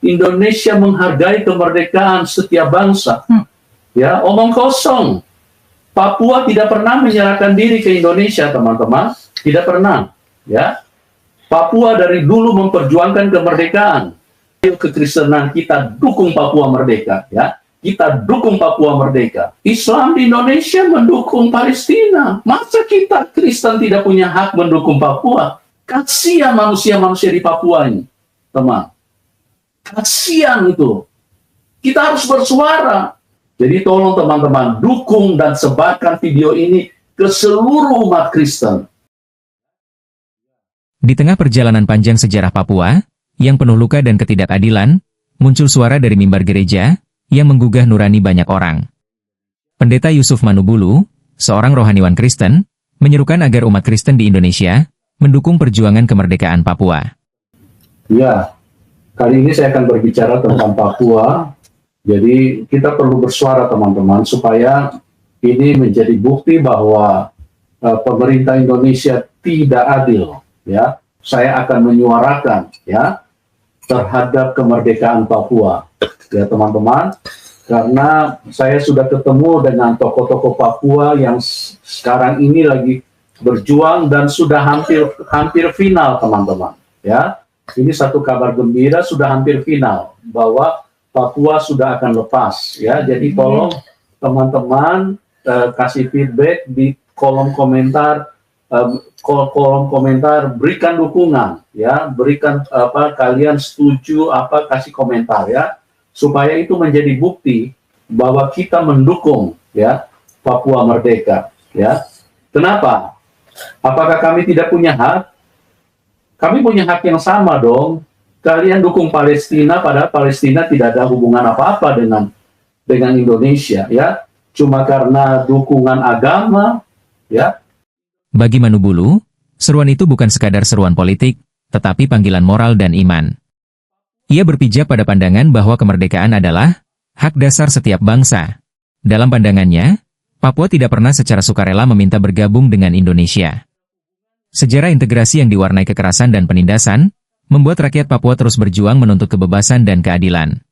Indonesia menghargai kemerdekaan setiap bangsa. Ya, omong kosong. Papua tidak pernah menyerahkan diri ke Indonesia, teman-teman. Tidak pernah. Ya, Papua dari dulu memperjuangkan kemerdekaan. Kekristenan kita dukung Papua merdeka. Ya, kita dukung Papua merdeka. Islam di Indonesia mendukung Palestina. Masa kita Kristen tidak punya hak mendukung Papua? Kasihan manusia-manusia di Papua ini, teman. Kasihan itu. Kita harus bersuara. Jadi tolong teman-teman, dukung dan sebarkan video ini ke seluruh umat Kristen. Di tengah perjalanan panjang sejarah Papua, yang penuh luka dan ketidakadilan, muncul suara dari mimbar gereja, yang menggugah nurani banyak orang. Pendeta Yusuf Manubulu, seorang rohaniwan Kristen, menyerukan agar umat Kristen di Indonesia, mendukung perjuangan kemerdekaan Papua. Ya, kali ini saya akan berbicara tentang Papua. Jadi kita perlu bersuara teman-teman, supaya ini menjadi bukti bahwa pemerintah Indonesia tidak adil. Ya, saya akan menyuarakan ya terhadap kemerdekaan Papua, ya teman-teman, karena saya sudah ketemu dengan tokoh-tokoh Papua yang sekarang ini lagi berjuang dan sudah hampir final, teman-teman. Ya, ini satu kabar gembira, sudah hampir final bahwa Papua sudah akan lepas. Ya, jadi tolong teman-teman kasih feedback di kolom komentar. Berikan dukungan ya, berikan kalian setuju kasih komentar ya, supaya itu menjadi bukti bahwa kita mendukung ya Papua merdeka ya. Kenapa? Apakah kami tidak punya hak? Kami punya hak yang sama dong. Kalian dukung Palestina, padahal Palestina tidak ada hubungan apa-apa dengan Indonesia ya, cuma karena dukungan agama ya. Bagi Manubulu, seruan itu bukan sekadar seruan politik, tetapi panggilan moral dan iman. Ia berpijak pada pandangan bahwa kemerdekaan adalah hak dasar setiap bangsa. Dalam pandangannya, Papua tidak pernah secara sukarela meminta bergabung dengan Indonesia. Sejarah integrasi yang diwarnai kekerasan dan penindasan, membuat rakyat Papua terus berjuang menuntut kebebasan dan keadilan.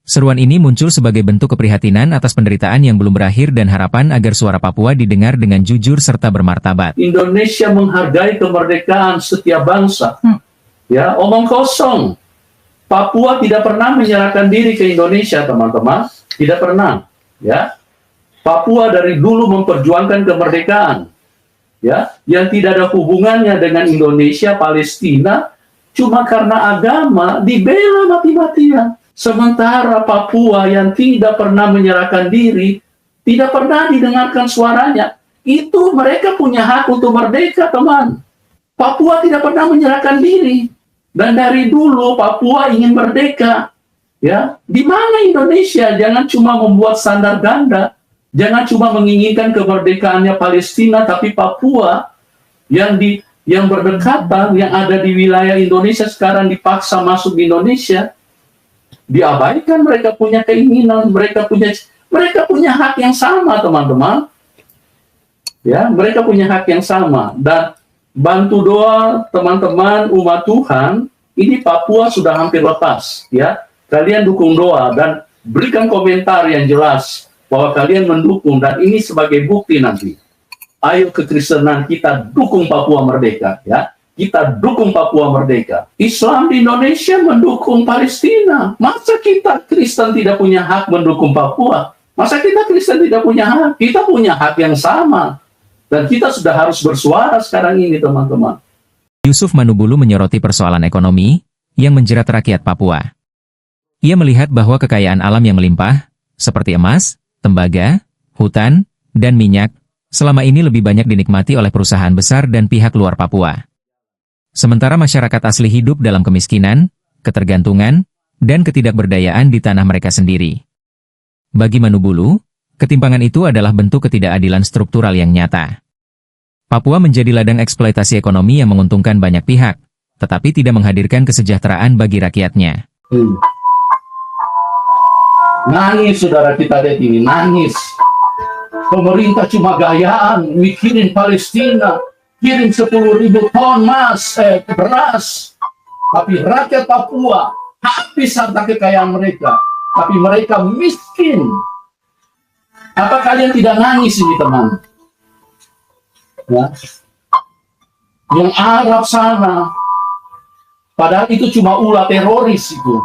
Seruan ini muncul sebagai bentuk keprihatinan atas penderitaan yang belum berakhir dan harapan agar suara Papua didengar dengan jujur serta bermartabat. Indonesia menghargai kemerdekaan setiap bangsa. Ya, omong kosong. Papua tidak pernah menyerahkan diri ke Indonesia, teman-teman. Tidak pernah. Ya, Papua dari dulu memperjuangkan kemerdekaan. Ya, yang tidak ada hubungannya dengan Indonesia, Palestina, cuma karena agama dibela mati-matian. Sementara Papua yang tidak pernah menyerahkan diri, tidak pernah didengarkan suaranya, itu mereka punya hak untuk merdeka, teman. Papua tidak pernah menyerahkan diri, dan dari dulu Papua ingin merdeka. Ya, di mana Indonesia? Jangan cuma membuat standar ganda, jangan cuma menginginkan kemerdekaannya Palestina, tapi Papua yang berdekatan, yang ada di wilayah Indonesia sekarang dipaksa masuk di Indonesia. Diabaikan, mereka punya keinginan, mereka punya hak yang sama, teman-teman. Ya, mereka punya hak yang sama, dan bantu doa teman-teman umat Tuhan, ini Papua sudah hampir lepas, ya. Kalian dukung doa dan berikan komentar yang jelas bahwa kalian mendukung, dan ini sebagai bukti nanti. Ayo kekristenan kita dukung Papua merdeka, ya. Kita dukung Papua merdeka. Islam di Indonesia mendukung Palestina. Masa kita Kristen tidak punya hak mendukung Papua? Masa kita Kristen tidak punya hak? Kita punya hak yang sama. Dan kita sudah harus bersuara sekarang ini, teman-teman. Yusuf Manubulu menyoroti persoalan ekonomi yang menjerat rakyat Papua. Ia melihat bahwa kekayaan alam yang melimpah, seperti emas, tembaga, hutan, dan minyak, selama ini lebih banyak dinikmati oleh perusahaan besar dan pihak luar Papua. Sementara masyarakat asli hidup dalam kemiskinan, ketergantungan, dan ketidakberdayaan di tanah mereka sendiri. Bagi Manubulu, ketimpangan itu adalah bentuk ketidakadilan struktural yang nyata. Papua menjadi ladang eksploitasi ekonomi yang menguntungkan banyak pihak, tetapi tidak menghadirkan kesejahteraan bagi rakyatnya. Nangis saudara kita lihat ini, nangis. Pemerintah cuma gayaan, mikirin Palestina, kirim 10.000 ton beras. Tapi rakyat Papua habis harta kekayaan mereka. Tapi mereka miskin. Apa kalian tidak nangis ini, teman? Ya. Yang Arab sana, padahal itu cuma ulah teroris itu.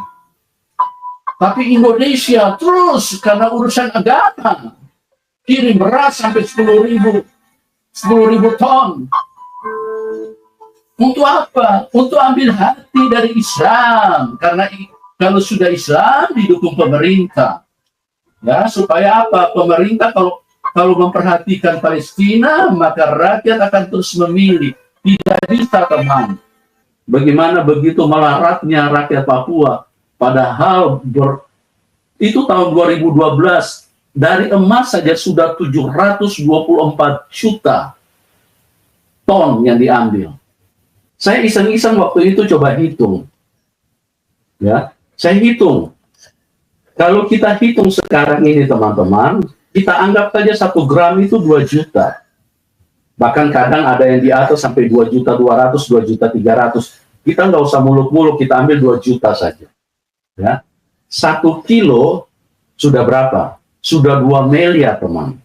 Tapi Indonesia terus karena urusan agama kirim beras sampai 10.000 ton. Untuk apa? Untuk ambil hati dari Islam. Karena kalau sudah Islam didukung pemerintah. Ya, supaya apa? Pemerintah kalau memperhatikan Palestina, maka rakyat akan terus memilih. Tidak bisa, teman. Bagaimana begitu melaratnya rakyat Papua. Padahal itu tahun 2012, dari emas saja sudah 724 juta ton yang diambil. Saya iseng-iseng waktu itu coba hitung. Ya, saya hitung. Kalau kita hitung sekarang ini, teman-teman, kita anggap saja 1 gram itu 2 juta. Bahkan kadang ada yang di atas sampai 2.200.000, 2.300.000. Kita nggak usah muluk-muluk, kita ambil 2 juta saja. Ya, 1 kilo sudah berapa? Sudah 2 miliar, teman.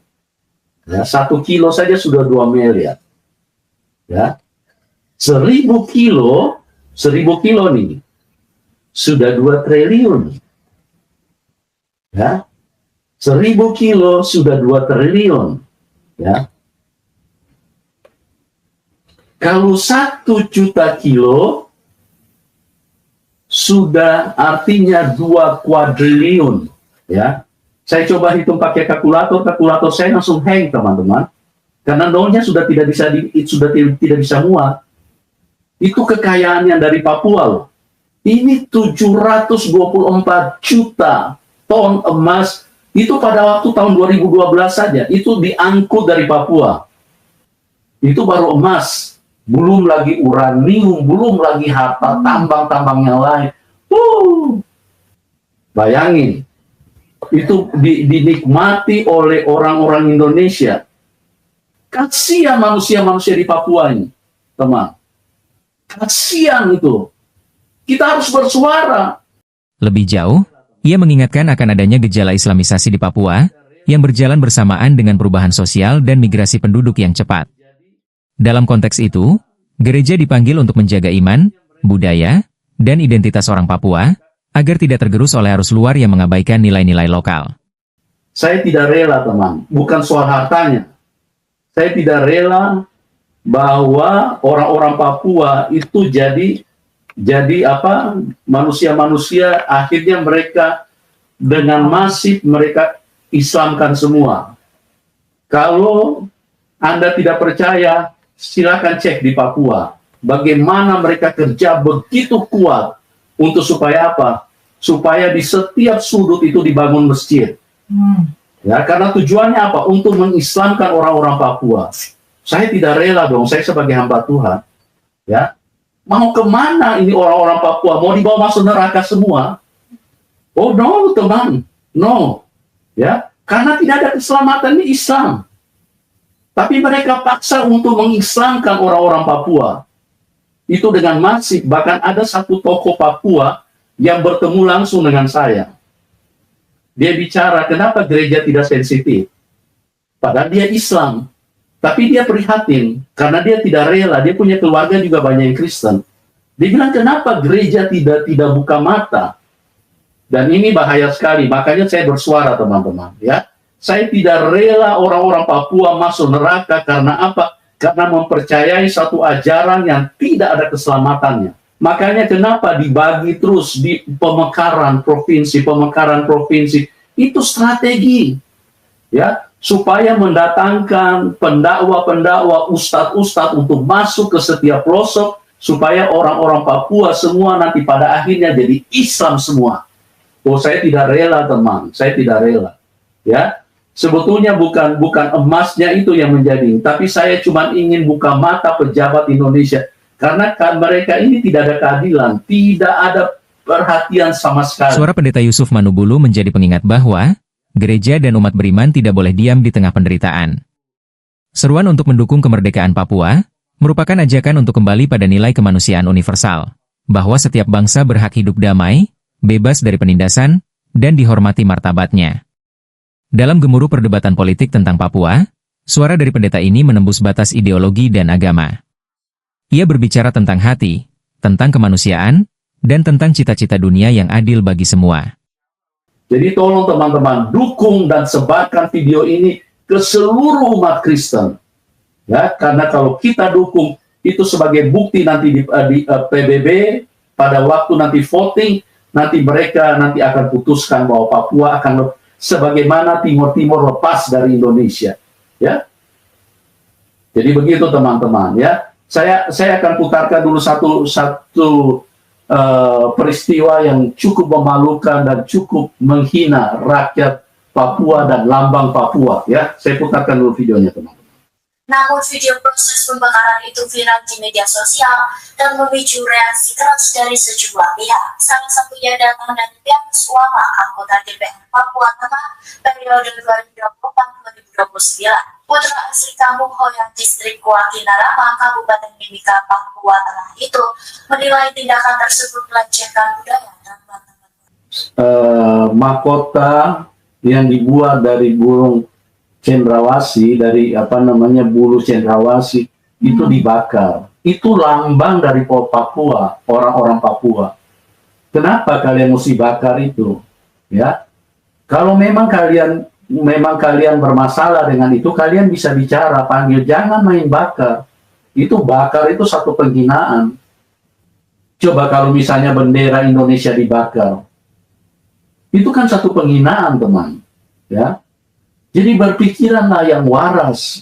Ya, 1 kilo saja sudah 2 miliar. Ya, 1.000 kilo nih, sudah 2 triliun. Ya, 1.000 kilo sudah 2 triliun. Ya, kalau 1 juta kilo sudah artinya 2 kuadriliun. Ya, saya coba hitung pakai kalkulator saya langsung hang, teman-teman, karena nolnya sudah tidak bisa muat. Itu kekayaan yang dari Papua loh. Ini 724 juta ton emas itu pada waktu tahun 2012 saja itu diangkut dari Papua. Itu baru emas, belum lagi uranium, belum lagi harta tambang-tambang yang lain. Bayangin, itu dinikmati oleh orang-orang Indonesia. Kasihan manusia-manusia di Papua ini, teman. Kasihan itu. Kita harus bersuara. Lebih jauh, ia mengingatkan akan adanya gejala Islamisasi di Papua yang berjalan bersamaan dengan perubahan sosial dan migrasi penduduk yang cepat. Dalam konteks itu, gereja dipanggil untuk menjaga iman, budaya, dan identitas orang Papua agar tidak tergerus oleh arus luar yang mengabaikan nilai-nilai lokal. Saya tidak rela, teman, bukan soal hartanya. Saya tidak rela bahwa orang-orang Papua itu jadi manusia-manusia akhirnya mereka dengan masif mereka Islamkan semua. Kalau Anda tidak percaya, silakan cek di Papua bagaimana mereka kerja begitu kuat untuk supaya apa? Supaya di setiap sudut itu dibangun masjid. Ya, karena tujuannya apa? Untuk mengislamkan orang-orang Papua. Saya tidak rela dong, saya sebagai hamba Tuhan, ya, mau kemana ini orang-orang Papua? Mau dibawa masuk neraka semua? Oh no, teman, no, ya, karena tidak ada keselamatan di Islam. Tapi mereka paksa untuk mengislamkan orang-orang Papua. Itu dengan masif, bahkan ada satu tokoh Papua yang bertemu langsung dengan saya. Dia bicara, kenapa gereja tidak sensitif? Padahal dia Islam. Tapi dia prihatin, karena dia tidak rela, dia punya keluarga juga banyak yang Kristen. Dia bilang, kenapa gereja tidak buka mata? Dan ini bahaya sekali, makanya saya bersuara, teman-teman. Ya, saya tidak rela orang-orang Papua masuk neraka, karena apa? Karena mempercayai satu ajaran yang tidak ada keselamatannya. Makanya kenapa dibagi terus di pemekaran provinsi, itu strategi. Ya, supaya mendatangkan pendakwa-pendakwa, ustadz-ustadz untuk masuk ke setiap pelosok, supaya orang-orang Papua semua nanti pada akhirnya jadi Islam semua. Oh, saya tidak rela, teman, saya tidak rela. Ya, sebetulnya bukan emasnya itu yang menjadi, tapi saya cuma ingin buka mata pejabat Indonesia, karena mereka ini tidak ada keadilan, tidak ada perhatian sama sekali. Suara Pendeta Yusuf Manubulu menjadi pengingat bahwa gereja dan umat beriman tidak boleh diam di tengah penderitaan. Seruan untuk mendukung kemerdekaan Papua merupakan ajakan untuk kembali pada nilai kemanusiaan universal, bahwa setiap bangsa berhak hidup damai, bebas dari penindasan, dan dihormati martabatnya. Dalam gemuruh perdebatan politik tentang Papua, suara dari pendeta ini menembus batas ideologi dan agama. Ia berbicara tentang hati, tentang kemanusiaan, dan tentang cita-cita dunia yang adil bagi semua. Jadi tolong teman-teman, dukung dan sebarkan video ini ke seluruh umat Kristen. Ya, karena kalau kita dukung itu sebagai bukti nanti di PBB pada waktu nanti voting, nanti mereka nanti akan putuskan bahwa Papua akan sebagaimana Timur lepas dari Indonesia. Ya. Jadi begitu teman-teman ya. Saya akan putarkan dulu satu peristiwa yang cukup memalukan dan cukup menghina rakyat Papua dan lambang Papua ya. Saya putarkan dulu videonya teman-teman. Namun video proses pembakaran itu viral di media sosial dan memicu reaksi keras dari sejumlah pihak. Salah satunya datang dari pihak Suama, anggota DPR Papua Tengah periode 2024-2029. Putra asli kampung Hoyang Distrik Kuakinarama, Kabupaten Mimika, Papua Tengah itu menilai tindakan tersebut melecehkan budaya dan mahkota yang dibuat dari burung cendrawasih, dari bulu cendrawasih itu dibakar. Itu lambang dari Papua, orang-orang Papua. Kenapa kalian mesti bakar itu? Ya, kalau memang kalian bermasalah dengan itu, kalian bisa bicara, panggil, jangan main bakar. Itu bakar itu satu penghinaan. Coba kalau misalnya bendera Indonesia dibakar, itu kan satu penghinaan teman. Ya. Jadi berpikiranlah yang waras.